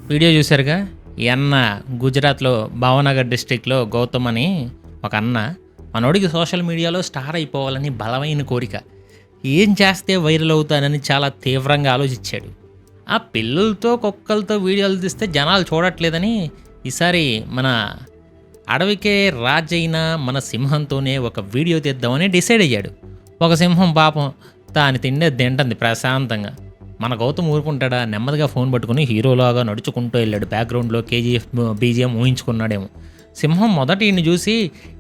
Video చూశారుగా. ఈ అన్న గుజరాత్లో భావనగర్ డిస్ట్రిక్ట్లో గౌతమ్ అని ఒక అన్న, మనోడికి సోషల్ మీడియాలో స్టార్ అయిపోవాలని బలమైన కోరిక. ఏం చేస్తే వైరల్ అవుతానని చాలా తీవ్రంగా ఆలోచించాడు. ఆ పిల్లలతో కుక్కలతో వీడియోలు తీస్తే జనాలు చూడట్లేదని ఈసారి మన అడవికే రాజైన మన సింహంతోనే ఒక వీడియో తీద్దామని డిసైడ్ అయ్యాడు. ఒక సింహం పాపం తాను తిండే తింటుంది ప్రశాంతంగా. మన గౌతమ్ ఊరుకుంటాడా? నెమ్మదిగా ఫోన్ పట్టుకుని హీరోలాగా నడుచుకుంటూ వెళ్ళాడు. బ్యాక్గ్రౌండ్లో కేజీఎఫ్ బీజిఎం ఊహించుకున్నాడేమో. సింహం మొదట ఈయన్ని చూసి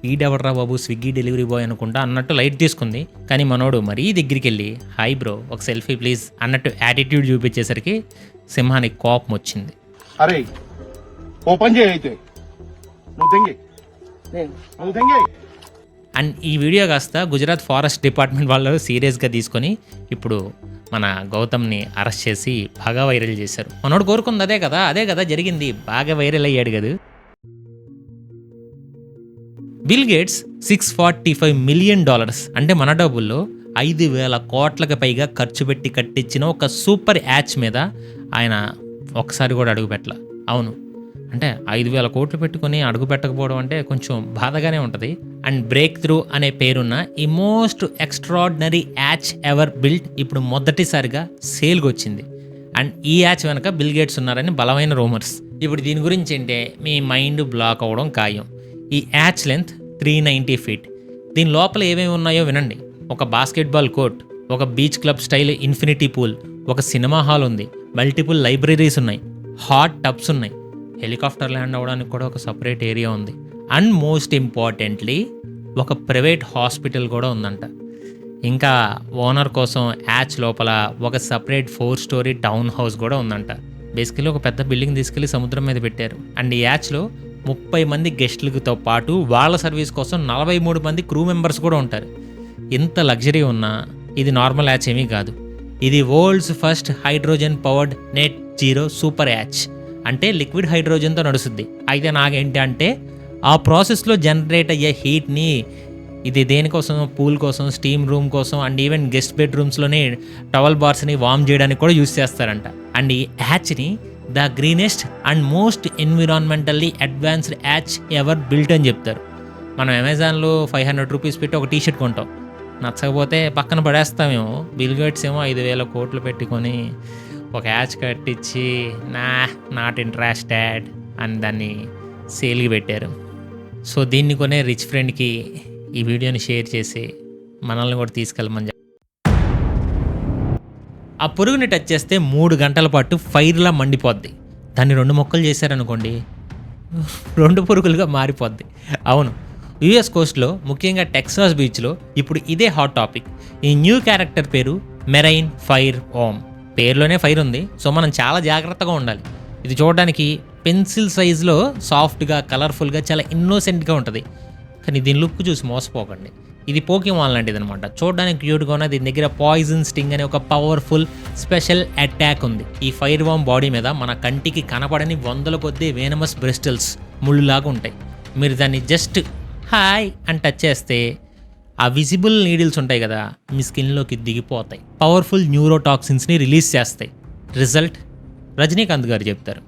ఈడెవర్రా బాబు స్విగ్గీ డెలివరీ బాయ్ అనుకుంటా అన్నట్టు లైట్ తీసుకుంది. కానీ మనోడు మరీ దగ్గరికి వెళ్ళి హాయ్ బ్రో ఒక సెల్ఫీ ప్లీజ్ అన్నట్టు యాటిట్యూడ్ చూపించేసరికి సింహానికి కోపం వచ్చింది. అరే ఓపెన్ చేయైతే అండ్ ఈ వీడియో కాస్త గుజరాత్ ఫారెస్ట్ డిపార్ట్మెంట్ వాళ్ళు సీరియస్గా తీసుకొని ఇప్పుడు మన గౌతమ్ని అరెస్ట్ చేసి బాగా వైరల్ చేశారు. మనోడు కోరుకుంది అదే కదా జరిగింది. బాగా వైరల్ అయ్యాడు కదా. బిల్ గేట్స్ $645 మిలియన్ అంటే మన డబ్బుల్లో 5,000 కోట్లకు పైగా ఖర్చు పెట్టి కట్టించిన ఒక సూపర్ యాచ్ మీద ఆయన ఒకసారి కూడా అడుగు పెట్టల. అవును, అంటే 5,000 కోట్లు పెట్టుకుని అడుగు పెట్టకపోవడం అంటే కొంచెం బాధగానే ఉంటుంది. అండ్ బ్రేక్ త్రూ అనే పేరున్న ఈ most extraordinary yacht ever built ఇప్పుడు మొదటిసారిగా సేల్కి వచ్చింది. అండ్ ఈ యాచ్ వెనక బిల్ గేట్స్ ఉన్నారని బలమైన రూమర్స్. ఇప్పుడు దీని గురించి అంటే మీ మైండ్ బ్లాక్ అవ్వడం ఖాయం. ఈ యాచ్ లెంత్ 390 ఫీట్. దీని లోపల ఏమేమి ఉన్నాయో వినండి. ఒక బాస్కెట్బాల్ కోర్ట్, ఒక beach club style infinity pool, ఒక సినిమా హాల్ ఉంది, మల్టిపుల్ లైబ్రరీస్ ఉన్నాయి, హాట్ టబ్స్ ఉన్నాయి, హెలికాప్టర్ ల్యాండ్ అవ్వడానికి కూడా ఒక సపరేట్ ఏరియా ఉంది. అండ్ మోస్ట్ ఇంపార్టెంట్లీ ఒక ప్రైవేట్ హాస్పిటల్ కూడా ఉందంట. ఇంకా ఓనర్ కోసం యాచ్ లోపల ఒక సపరేట్ 4 స్టోరీ టౌన్ హౌస్ కూడా ఉందంట. బేసికలీ ఒక పెద్ద బిల్డింగ్ తీసుకెళ్లి సముద్రం మీద పెట్టారు. అండ్ ఈ యాచ్లో 30 మంది గెస్టులతో పాటు వాళ్ళ సర్వీస్ కోసం 43 మంది క్రూ మెంబర్స్ కూడా ఉంటారు. ఇంత లగ్జరీ ఉన్నా ఇది నార్మల్ యాచ్ ఏమీ కాదు. ఇది world's first hydrogen powered net zero super yacht. అంటే లిక్విడ్ హైడ్రోజన్తో నడుస్తుంది. అయితే నాకేంటి అంటే ఆ ప్రాసెస్లో జనరేట్ అయ్యే హీట్ని ఇది దేనికోసం, పూల్ కోసం, స్టీమ్ రూమ్ కోసం అండ్ ఈవెన్ గెస్ట్ బెడ్రూమ్స్లోనే టవల్ బార్స్ని వార్మ్ చేయడానికి కూడా యూస్ చేస్తారంట. అండ్ ఈ యాచ్ని the greenest and most environmentally advanced yacht ever built అని చెప్తారు. మనం అమెజాన్లో 500 రూపీస్ పెట్టి ఒక టీషర్ట్ కొంటాం, నచ్చకపోతే పక్కన పడేస్తామేమో. బిల్ గేట్స్ ఏమో 5,000 కోట్లు పెట్టుకొని ఒక యాచ్ కట్టించి నాట్ ఇంట్రెస్టెడ్ అని దాన్ని సేల్కి పెట్టారు. సో దీన్ని కొనే రిచ్ ఫ్రెండ్కి ఈ వీడియోని షేర్ చేసి మనల్ని కూడా తీసుకెళ్ళమని చెప్పి ఆ పురుగుని టచ్ చేస్తే 3 గంటల పాటు ఫైర్లా మండిపోద్ది. దాన్ని 2 ముక్కలు చేశారనుకోండి 2 పురుగులుగా మారిపోద్ది. అవును, యుఎస్ కోస్ట్లో ముఖ్యంగా టెక్సాస్ బీచ్లో ఇప్పుడు ఇదే హాట్ టాపిక్. ఈ న్యూ క్యారెక్టర్ పేరు మెరైన్ ఫైర్ ఓమ్. పేరులోనే ఫైర్ ఉంది, సో మనం చాలా జాగ్రత్తగా ఉండాలి. ఇది చూడడానికి పెన్సిల్ సైజులో సాఫ్ట్గా, కలర్ఫుల్గా, చాలా ఇన్నోసెంట్గా ఉంటుంది. కానీ దీని లుక్ చూసి మోసపోకండి. ఇది పోకీమాన్ లాంటిది అనమాట. చూడడానికి క్యూట్గా ఉన్న దీని దగ్గర పాయిజన్ స్టింగ్ అనే ఒక పవర్ఫుల్ స్పెషల్ అటాక్ ఉంది. ఈ ఫైర్ వామ్ బాడీ మీద మన కంటికి కనపడని 100 కొద్దీ వేనమస్ బ్రిస్టల్స్ ముళ్ళులాగా ఉంటాయి. మీరు దాన్ని జస్ట్ హాయ్ అని టచ్ చేస్తే ఆ విజిబుల్ నీడిల్స్ ఉంటాయి కదా, మీ స్కిన్లోకి దిగిపోతాయి. పవర్ఫుల్ న్యూరోటాక్సిన్స్ని రిలీజ్ చేస్తాయి. రిజల్ట్ రజనీకాంత్ గారు చెప్తారు.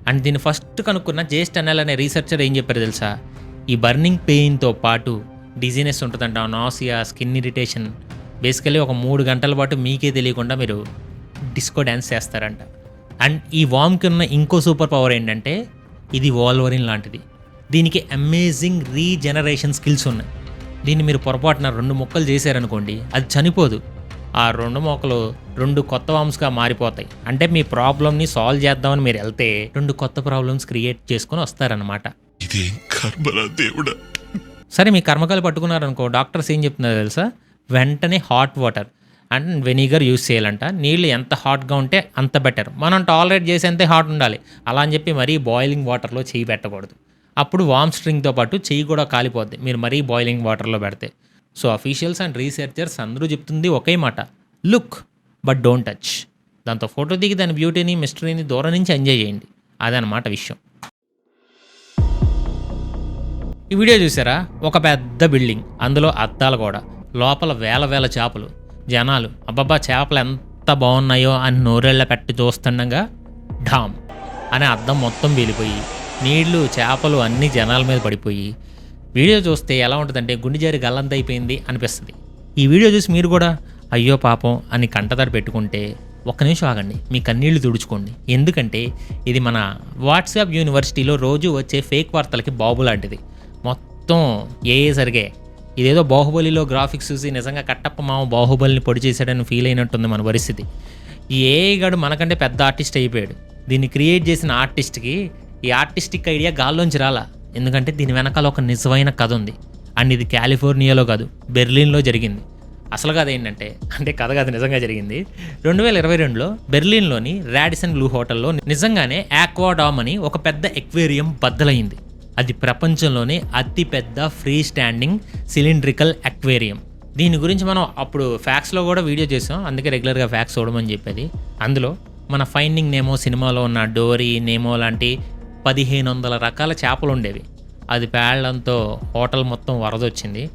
అండ్ దీన్ని ఫస్ట్ కనుక్కున్న జేస్ట్ టన్నెల్ అనే రీసెర్చర్ ఏం చెప్పారు తెలుసా? ఈ బర్నింగ్ పెయిన్తో పాటు డిజీనెస్ ఉంటుందంట, నాసియా, స్కిన్ ఇరిటేషన్. బేసికలీ ఒక 3 గంటల పాటు మీకే తెలియకుండా మీరు డిస్కో డ్యాన్స్ చేస్తారంట. అండ్ ఈ వామ్కి ఉన్న ఇంకో సూపర్ పవర్ ఏంటంటే ఇది వాల్వరిన్ లాంటిది. దీనికి అమేజింగ్ రీజనరేషన్ స్కిల్స్ ఉన్నాయి. దీన్ని మీరు పొరపాటున 2 ముక్కలు చేశారనుకోండి, అది చనిపోదు. ఆ 2 ముక్కలు 2 కొత్త వామ్స్గా మారిపోతాయి. అంటే మీ ప్రాబ్లమ్ని సాల్వ్ చేద్దామని మీరు వెళ్తే 2 కొత్త ప్రాబ్లమ్స్ క్రియేట్ చేసుకొని వస్తారనమాట. సరే, మీ కర్మకాలు పట్టుకున్నారనుకో, డాక్టర్స్ ఏం చెప్తున్నారు తెలుసా? వెంటనే hot water and vinegar use చేయాలంట. నీళ్ళు ఎంత హాట్గా ఉంటే అంత బెటర్. మనం టాలరేట్ చేసేంతే హాట్ ఉండాలి. అలా అని చెప్పి మరీ బాయిలింగ్ వాటర్లో చేయి పెట్టకూడదు. అప్పుడు వామ్ స్ట్రింగ్తో పాటు చెయ్యి కూడా కాలిపోద్ది మీరు మరీ బాయిలింగ్ వాటర్లో పెడితే. సో అఫీషియల్స్ అండ్ రీసెర్చర్స్ అందరూ చెప్తుంది ఒకే మాట, లుక్ బట్ డోంట్ టచ్. దాంతో ఫోటో దిగి దాని బ్యూటీని, మిస్టరీని దూరం నుంచి ఎంజాయ్ చేయండి. అదనమాట విషయం. ఈ వీడియో చూసారా? ఒక పెద్ద బిల్డింగ్, అందులో అద్దాలు కూడా, లోపల వేల వేల చేపలు, జనాలు అబ్బబ్బా చేపలు ఎంత బాగున్నాయో అని నోరెళ్ళ పెట్టి చూస్తుండగా ఢామ్ అనే అద్దం మొత్తం వెళ్ళిపోయి నీళ్లు చేపలు అన్ని జనాల మీద పడిపోయి వీడియో చూస్తే ఎలా ఉంటుందంటే గుండె జారి గల్లంతైపోయింది అనిపిస్తుంది. ఈ వీడియో చూసి మీరు కూడా అయ్యో పాపం అని కంటతడి పెట్టుకుంటే ఒక్క నిమిషం ఆగండి, మీ కన్నీళ్లు తుడుచుకోండి. ఎందుకంటే ఇది మన వాట్సాప్ యూనివర్సిటీలో రోజు వచ్చే ఫేక్ వార్తలకి బాబు లాంటిది. మొత్తం సరిగే ఇదేదో బాహుబలిలో గ్రాఫిక్స్ చూసి నిజంగా కట్టప్ప మామ బాహుబలిని పొడి చేశాడని ఫీల్ అయినట్టుంది మన పరిస్థితి. ఈ ఏఐ గాడు మనకంటే పెద్ద ఆర్టిస్ట్ అయిపోయాడు. దీన్ని క్రియేట్ చేసిన ఆర్టిస్ట్కి ఈ ఆర్టిస్టిక్ ఐడియా గాల్లోంచి రాలా. ఎందుకంటే దీని వెనకాల ఒక నిజమైన కథ ఉంది. అండ్ ఇది కాలిఫోర్నియాలో కాదు, బెర్లిన్లో జరిగింది. అసలు కథ ఏంటంటే, కథ కాదు నిజంగా జరిగింది. 2022లో బెర్లిన్లోని రాడిసన్ బ్లూ హోటల్లో నిజంగానే ఆక్వాడామ్ అని ఒక పెద్ద ఎక్వేరియం బద్దలైంది. అది ప్రపంచంలోనే అతిపెద్ద ఫ్రీ స్టాండింగ్ సిలిండ్రికల్ అక్వేరియం. దీని గురించి మనం అప్పుడు ఫ్యాక్స్లో కూడా వీడియో చేసాం, అందుకే రెగ్యులర్గా ఫ్యాక్స్ చూడమని చెప్పేది. అందులో మన ఫైండింగ్ నేమో సినిమాలో ఉన్న డోరీ, నేమో లాంటి 1500 రకాల చేపలు ఉండేవి. అది పేళ్లంతో హోటల్ మొత్తం వరదొచ్చింది.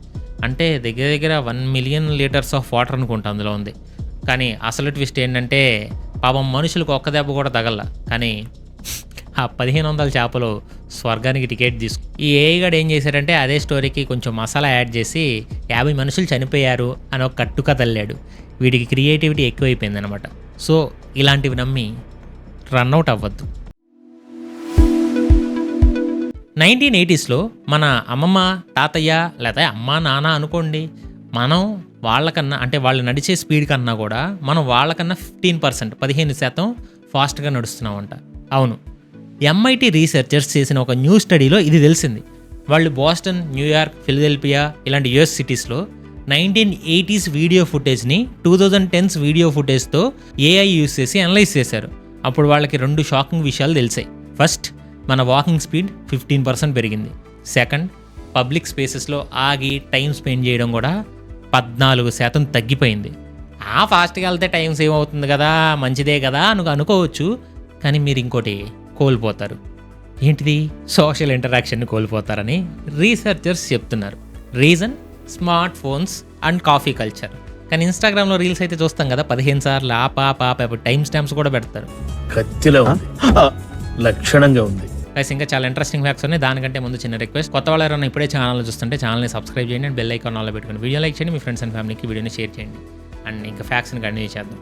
అంటే దగ్గర దగ్గర 1 మిలియన్ లీటర్స్ ఆఫ్ వాటర్ అనుకుంటా అందులో ఉంది. కానీ అసలు ట్విస్ట్ ఏంటంటే పాపం మనుషులకు ఒక్క దెబ్బ కూడా తగల. కానీ ఆ 1500 చేపలు స్వర్గానికి టికెట్ తీసుకు. ఈ ఏఐగాడు ఏం చేశాడంటే అదే స్టోరీకి కొంచెం మసాలా యాడ్ చేసి 50 మనుషులు చనిపోయారు అని ఒక కట్టుక తల్లాడు. వీడికి క్రియేటివిటీ ఎక్కువైపోయింది అనమాట. సో ఇలాంటివి నమ్మి రన్అవుట్ అవ్వద్దు. 1980స్లో మన అమ్మమ్మ తాతయ్య లేదా అమ్మ నాన్న అనుకోండి, మనం వాళ్ళకన్నా అంటే వాళ్ళు నడిచే స్పీడ్ కన్నా కూడా మనం వాళ్ళకన్నా 15% ఫాస్ట్గా నడుస్తున్నామంట. అవును, MIT రీసెర్చర్స్ చేసిన ఒక న్యూ స్టడీలో ఇది తెలిసింది. వాళ్ళు బోస్టన్, న్యూయార్క్, ఫిలదెల్ఫియా ఇలాంటి US సిటీస్లో 1980s వీడియో ఫుటేజ్ని 2010s వీడియో ఫుటేజ్తో AI యూస్ చేసి అనలైజ్ చేశారు. అప్పుడు వాళ్ళకి 2 షాకింగ్ విషయాలు తెలిసాయి. ఫస్ట్, మన వాకింగ్ స్పీడ్ 15% పెరిగింది. సెకండ్, పబ్లిక్ స్పేసెస్లో ఆగి టైం స్పెండ్ చేయడం కూడా 14% తగ్గిపోయింది. ఫాస్ట్గా వెళ్తే టైం సేవ్ అవుతుంది కదా, మంచిదే కదా అనుకోవచ్చు. కానీ మీరు ఇంకోటి కోల్పోతారు. ఏంటిది? సోషల్ ఇంటరాక్షన్ని కోల్పోతారని రీసెర్చర్స్ చెప్తున్నారు. Reason, smart phones and coffee culture. కానీ ఇన్స్టాగ్రామ్లో రీల్స్ అయితే చూస్తాం కదా, 15 సార్లు ఆప టైం స్టాంప్స్ కూడా పెడతారు. కత్తిలో ఉంది, లక్షణంగా ఉంది. ఇంకా చాలా ఇంట్రెస్టింగ్ ఫ్యాక్ట్స్ ఉన్నాయి. దానికంటే ముందు చిన్న రిక్వెస్ట్, కొత్త వాళ్ళు ఎవరైనా ఇప్పుడే ఛానల్ చూస్తుంటే ఛానల్ని సబ్స్క్రైబ్ చేయండి అండ్ బెల్ ఐకాన్ ఆన్లో పెట్టుకోండి. వీడియో లైక్ చేయండి, మీ ఫ్రెండ్స్ అండ్ ఫ్యామిలీకి వీడియోని షేర్ చేయండి. అండ్ ఇంకా ఫ్యాక్ట్స్ని కంటిన్యూ చేద్దాం.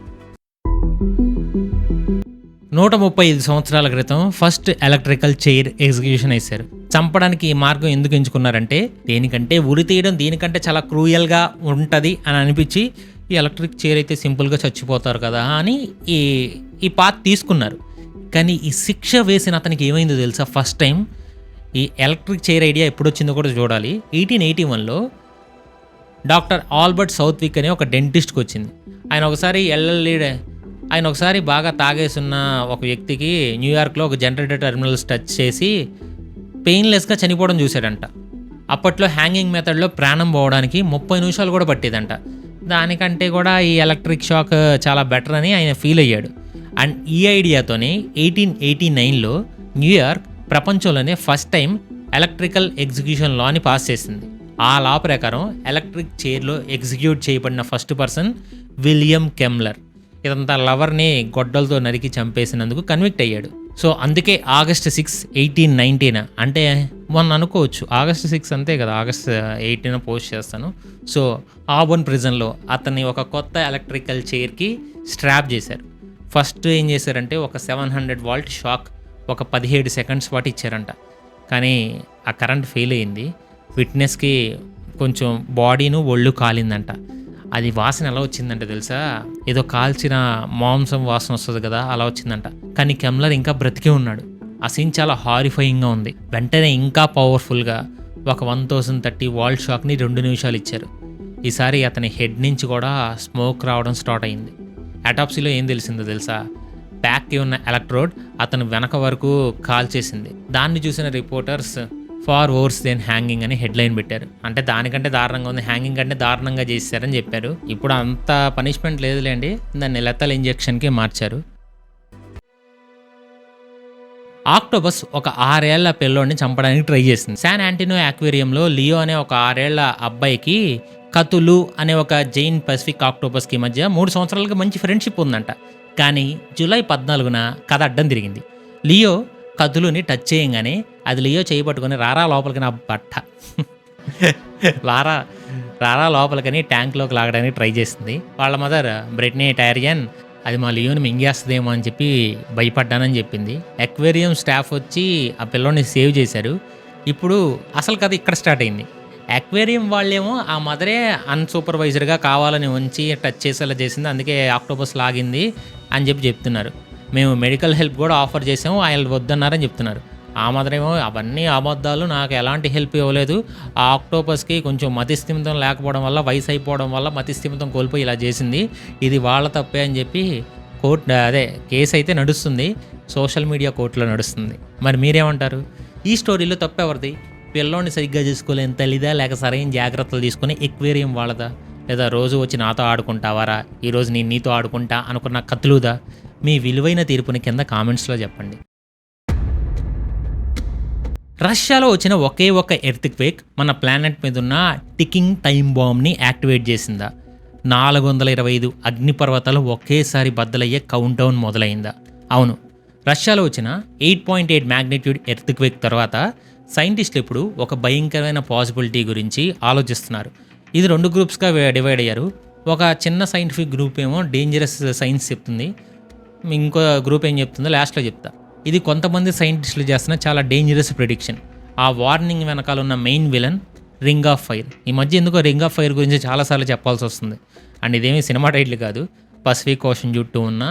135 సంవత్సరాల క్రితం ఫస్ట్ ఎలక్ట్రికల్ చైర్ ఎగ్జిక్యూషన్ వేశారు. చంపడానికి ఈ మార్గం ఎందుకు ఎంచుకున్నారంటే, దేనికంటే ఉరి తీయడం దీనికంటే చాలా క్రూయల్గా ఉంటుంది అని అనిపించి ఈ ఎలక్ట్రిక్ చైర్ అయితే సింపుల్గా చచ్చిపోతారు కదా అని ఈ పాత్ తీసుకున్నారు. కానీ ఈ శిక్ష వేసిన అతనికి ఏమైందో తెలుసా? ఫస్ట్ టైం ఈ ఎలక్ట్రిక్ చైర్ ఐడియా ఎప్పుడు వచ్చిందో కూడా చూడాలి. 1881లో డాక్టర్ ఆల్బర్ట్ సౌత్విక్ అనే ఒక డెంటిస్ట్కి వచ్చింది. ఆయన ఒకసారి బాగా తాగేసున్న ఒక వ్యక్తికి న్యూయార్క్లో ఒక జనరేటర్ టెర్మినల్స్ టచ్ చేసి పెయిన్లెస్గా చనిపోవడం చూశాడంట. అప్పట్లో హ్యాంగింగ్ మెథడ్లో ప్రాణం పోవడానికి 30 నిమిషాలు కూడా పట్టేదంట. దానికంటే కూడా ఈ ఎలక్ట్రిక్ షాక్ చాలా బెటర్ అని ఆయన ఫీల్ అయ్యాడు. అండ్ ఈ ఐడియాతోనే 1889లో న్యూయార్క్ ప్రపంచంలోనే ఫస్ట్ టైం ఎలక్ట్రికల్ ఎగ్జిక్యూషన్ లాని పాస్ చేసింది. ఆ లా ప్రకారం ఎలక్ట్రిక్ చైర్లో ఎగ్జిక్యూట్ చేయబడిన ఫస్ట్ పర్సన్ విలియం కెమ్లర్. ఇదంతా లవర్ని గొడ్డలతో నరికి చంపేసినందుకు కన్విక్ట్ అయ్యాడు. సో అందుకే August 6, 1819 అంటే మొన్న అనుకోవచ్చు, August 6 అంతే కదా, August 18 పోస్ట్ చేస్తాను. సో ఆబర్న్ ప్రిజన్లో అతన్ని ఒక కొత్త ఎలక్ట్రికల్ చైర్కి స్ట్రాప్ చేశారు. ఫస్ట్ ఏం చేశారంటే ఒక 700 వాల్ట్ షాక్ ఒక 17 సెకండ్స్ పాటు ఇచ్చారంట. కానీ ఆ కరెంట్ ఫెయిల్ అయింది. విట్నెస్కి కొంచెం బాడీను ఒళ్ళు కాలిందంట. అది వాసన ఎలా వచ్చిందంటే తెలుసా, ఏదో కాల్చిన మాంసం వాసన వస్తుంది కదా, అలా వచ్చిందంట. కానీ కెమ్లర్ ఇంకా బ్రతికే ఉన్నాడు. ఆ సీన్ చాలా హారిఫైయింగ్గా ఉంది. వెంటనే ఇంకా పవర్ఫుల్గా ఒక 1030 వాల్ట్ షాక్ని 2 నిమిషాలు ఇచ్చారు. ఈసారి అతని హెడ్ నుంచి కూడా స్మోక్ రావడం స్టార్ట్ అయింది. అటాప్సీలో ఏం తెలిసిందో తెలుసా, బ్యాక్కి ఉన్న ఎలక్ట్రోడ్ అతను వెనక వరకు కాల్ చేసింది. దాన్ని చూసిన reporters far worse than hanging అని హెడ్లైన్ పెట్టారు. అంటే దానికంటే దారుణంగా ఉంది, హ్యాంగింగ్ కంటే దారుణంగా చేశారని చెప్పారు. ఇప్పుడు అంత పనిష్మెంట్ లేదులేండి, దాన్ని లెతల్ ఇంజెక్షన్కి మార్చారు. ఆక్టోపస్ ఒక 6 ఏళ్ల పిల్లోడిని చంపడానికి ట్రై చేసింది. శాన్ ఆంటోనియో అక్వేరియంలో లియో అనే ఒక 6 ఏళ్ల అబ్బాయికి కతులు అనే ఒక జైన్ పసిఫిక్ ఆక్టోపస్కి మధ్య 3 సంవత్సరాలుగా మంచి ఫ్రెండ్షిప్ ఉందంట. కానీ జూలై 14న కథ అడ్డం తిరిగింది. లియో కతులుని టచ్ చేయంగానే అది లియో చేయబట్టుకొని రారా లోపలికి నా బట్ట రారా లోపలికని ట్యాంక్లోకి లాగడానికి ట్రై చేసింది. వాళ్ళ మదర్ బ్రిట్నీ టైరియన్ అది మా లియోని మింగేస్తుందేమో అని చెప్పి భయపడ్డానని చెప్పింది. అక్వేరియం స్టాఫ్ వచ్చి ఆ పిల్లోని సేవ్ చేశారు. ఇప్పుడు అసలు కథ ఇక్కడ స్టార్ట్ అయింది. అక్వేరియం వాళ్ళేమో ఆ మదరే అన్సూపర్వైజర్గా కావాలని ఉంచి టచ్ చేసేలా చేసింది, అందుకే ఆక్టోపస్ లాగింది అని చెప్తున్నారు. మేము మెడికల్ హెల్ప్ కూడా ఆఫర్ చేసాము, ఆయన వద్దన్నారని చెప్తున్నారు. ఆ మదరేమో అవన్నీ అబద్ధాలు, నాకు ఎలాంటి హెల్ప్ ఇవ్వలేదు, ఆ ఆక్టోపస్కి కొంచెం మతిస్థిమితం లేకపోవడం వల్ల, వయసు అయిపోవడం వల్ల మతిస్థిమితం కోల్పోయి ఇలా చేసింది, ఇది వాళ్ళ తప్పే అని చెప్పి కేసు అయితే నడుస్తుంది, సోషల్ మీడియా కోర్టులో నడుస్తుంది. మరి మీరేమంటారు? ఈ స్టోరీలో తప్పు ఎవరిది? పిల్లోని సరిగ్గా చూసుకోలేని తల్లిదా, లేక సరైన జాగ్రత్తలు తీసుకుని ఎక్వేరియం వాళ్ళదా, లేదా రోజు వచ్చి నాతో ఆడుకుంటావారా, ఈరోజు నేను నీతో ఆడుకుంటా అనుకున్న కత్తులుదా? మీ విలువైన తీర్పుని కింద కామెంట్స్లో చెప్పండి. రష్యాలో వచ్చిన ఒకే ఒక ఎర్త్క్వేక్ మన ప్లానెట్ మీద ఉన్న టికింగ్ టైం బాంబ్ని యాక్టివేట్ చేసిందా? 425 అగ్నిపర్వతాలు ఒకేసారి బద్దలయ్యే కౌంటౌన్ మొదలైందా? అవును, రష్యాలో వచ్చిన 8.8 మ్యాగ్నిట్యూడ్ ఎర్త్క్వేక్ తర్వాత సైంటిస్టులు ఇప్పుడు ఒక భయంకరమైన పాసిబిలిటీ గురించి ఆలోచిస్తున్నారు. ఇది 2 గ్రూప్స్గా డివైడ్ అయ్యారు. ఒక చిన్న సైంటిఫిక్ గ్రూప్ ఏమో డేంజరస్ సైన్స్ చెప్తుంది, ఇంకో గ్రూప్ ఏం చెప్తుందో లాస్ట్లో చెప్తా. ఇది కొంతమంది సైంటిస్టులు చేస్తున్న చాలా డేంజరస్ ప్రిడిక్షన్. ఆ వార్నింగ్ వెనకాల ఉన్న main villain ring of fire. ఈ మధ్య ఎందుకో రింగ్ ఆఫ్ ఫైర్ గురించి చాలాసార్లు చెప్పాల్సి వస్తుంది. అండ్ ఇదేమీ సినిమా టైటిల్ కాదు, పసిఫిక్ ఓషన్ చుట్టూ ఉన్న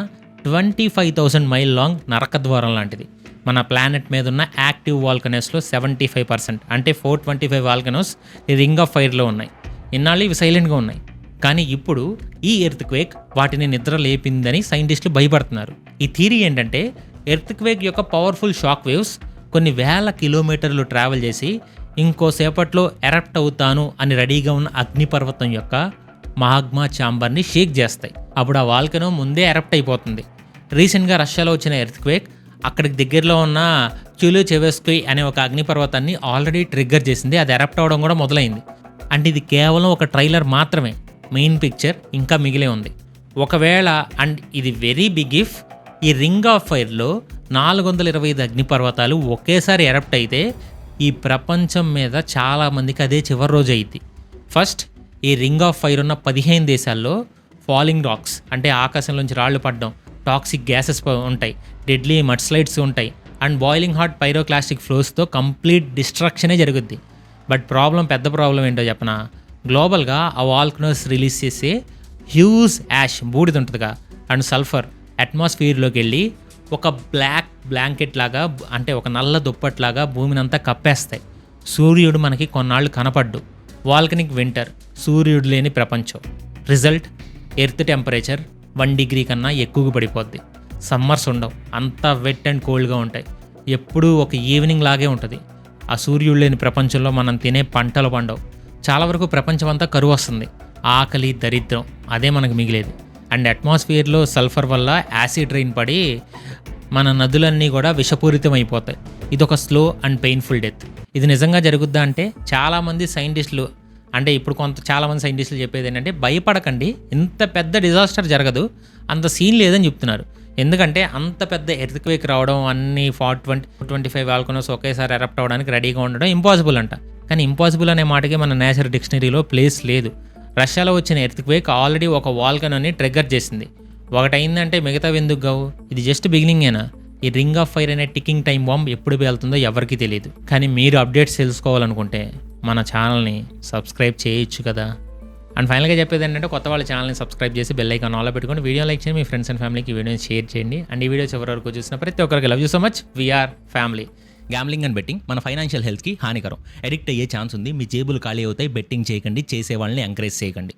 25,000 మైల్ లాంగ్ నరకద్వారం లాంటిది. మన ప్లానెట్ మీద ఉన్న యాక్టివ్ వాల్కనోస్లో 75% అంటే 425 వాల్కనోస్ ఈ రింగ్ ఆఫ్ ఫైర్లో ఉన్నాయి. ఇన్నాళ్ళు ఇవి సైలెంట్గా ఉన్నాయి, కానీ ఇప్పుడు ఈ ఎర్త్క్వేక్ వాటిని నిద్ర లేపిందని సైంటిస్టులు భయపడుతున్నారు. ఈ థియరీ ఏంటంటే ఎర్త్క్వేక్ యొక్క పవర్ఫుల్ షాక్ వేవ్స్ కొన్ని వేల కిలోమీటర్లు ట్రావెల్ చేసి ఇంకోసేపట్లో ఎరప్ట్ అవుతాను అని రెడీగా ఉన్న అగ్నిపర్వతం యొక్క మాగ్మా ఛాంబర్ని షేక్ చేస్తాయి. అప్పుడు ఆ వాల్కనో ముందే ఎరప్ట్ అయిపోతుంది. రీసెంట్గా రష్యాలో వచ్చిన ఎర్త్క్వేక్ అక్కడికి దగ్గరలో ఉన్న చులుచెవెస్కీ అనే ఒక అగ్నిపర్వతాన్ని ఆల్రెడీ ట్రిగ్గర్ చేసింది, అది ఎరప్ట్ అవడం కూడా మొదలైంది. అంటే ఇది కేవలం ఒక ట్రైలర్ మాత్రమే, మెయిన్ పిక్చర్ ఇంకా మిగిలే ఉంది. ఒకవేళ అండ్ ఇది వెరీ బిగ్ ఇఫ్ ఈ రింగ్ ఆఫ్ ఫైర్లో 425 అగ్నిపర్వతాలు ఒకేసారి ఎరప్ట్ అయితే ఈ ప్రపంచం మీద చాలామందికి అదే చివరి రోజు అయింది. ఫస్ట్ ఈ రింగ్ ఆఫ్ ఫైర్ ఉన్న 15 దేశాల్లో ఫాలింగ్ రాక్స్ అంటే ఆకాశంలోంచి రాళ్లు పడడం, టాక్సిక్ గ్యాసెస్ ఉంటాయి, డెడ్లీ మడ్ స్లైడ్స్ ఉంటాయి, అండ్ బాయిలింగ్ హాట్ పైరోక్లాస్టిక్ ఫ్లోస్తో కంప్లీట్ డిస్ట్రక్షనే జరుగుద్ది. బట్ పెద్ద ప్రాబ్లం ఏంటో చెప్పనా? గ్లోబల్గా ఆ వాల్కనోస్ రిలీజ్ చేసే హ్యూజ్ యాష్ బూడిద ఉంటుందిగా అండ్ సల్ఫర్ అట్మాస్ఫియర్లోకి వెళ్ళి ఒక బ్లాక్ బ్లాంకెట్ లాగా అంటే ఒక నల్ల దుప్పట్లాగా భూమిని అంతా కప్పేస్తాయి. సూర్యుడు మనకి కొన్నాళ్ళు కనపడ్డు. వాల్కనిక్ వింటర్, సూర్యుడు లేని ప్రపంచం. రిజల్ట్ ఎర్త్ టెంపరేచర్ 1 డిగ్రీ కన్నా ఎక్కువగా పడిపోద్ది. సమ్మర్స్ ఉండవు, అంతా వెట్ అండ్ కోల్డ్గా ఉంటాయి. ఎప్పుడూ ఒక ఈవినింగ్ లాగే ఉంటుంది. ఆ సూర్యుడు లేని ప్రపంచంలో మనం తినే పంటలు పండవు. చాలా వరకు ప్రపంచం అంతా కరువు వస్తుంది. ఆకలి, దరిద్రం అదే మనకు మిగిలేది. అండ్ అట్మాస్ఫియర్లో సల్ఫర్ వల్ల యాసిడ్ రైన్ పడి మన నదులన్నీ కూడా విషపూరితం అయిపోతాయి. ఇదొక స్లో అండ్ పెయిన్ఫుల్ డెత్. ఇది నిజంగా జరుగుద్దా అంటే చాలామంది సైంటిస్టులు అంటే ఇప్పుడు చాలామంది సైంటిస్టులు చెప్పేది ఏంటంటే భయపడకండి, ఇంత పెద్ద డిజాస్టర్ జరగదు, అంత సీన్ లేదని చెప్తున్నారు. ఎందుకంటే అంత పెద్ద ఎర్త్క్వేక్ రావడం, అన్ని 25 వాల్కనోస్ ఒకేసారి ఎరప్ట్ అవ్వడానికి రెడీగా ఉండడం ఇంపాసిబుల్ అంట. కానీ ఇంపాసిబుల్ అనే మాటకి మన నేచర్ డిక్షనరీలో ప్లేస్ లేదు. రష్యాలో వచ్చిన ఎర్త్క్వేక్ ఆల్రెడీ ఒక వాల్కనోని ట్రిగ్గర్ చేసింది. ఒకటైందంటే మిగతా ఎందుకు కావు? ఇది జస్ట్ బిగినింగేనా? ఈ రింగ్ ఆఫ్ ఫైర్ అనే టికింగ్ టైం బాంబ్ ఎప్పుడు పేలుతుందో ఎవరికీ తెలియదు. కానీ మీరు అప్డేట్స్ తెలుసుకోవాలనుకుంటే మన ఛానల్ని సబ్స్క్రైబ్ చేయొచ్చు కదా. అండ్ ఫైనల్గా చెప్పేది ఏంటంటే కొత్త వాళ్ళ ఛానల్ని సబ్స్క్రైబ్ చేసి బెల్ ఐకాన్ ఆన్లో పెట్టుకొని వీడియో లైక్ చేయండి, మీ ఫ్రెండ్స్ అండ్ ఫ్యామిలీకి వీడియోని షేర్ చేయండి. అండ్ ఈ వీడియో చివరి వరకు చూసిన ప్రతి ఒక్కరికి love you so much. We are family. Gambling and betting మన ఫైనాన్షియల్ హెల్త్కి హానికరం. అడిక్ట్ అయ్యే ఛాన్స్ ఉంది. మీ జేబులు ఖాళీ అవుతాయి. బెట్టింగ్ చేయకండి, చేసే వాళ్ళని ఎంకరేజ్ చేయకండి.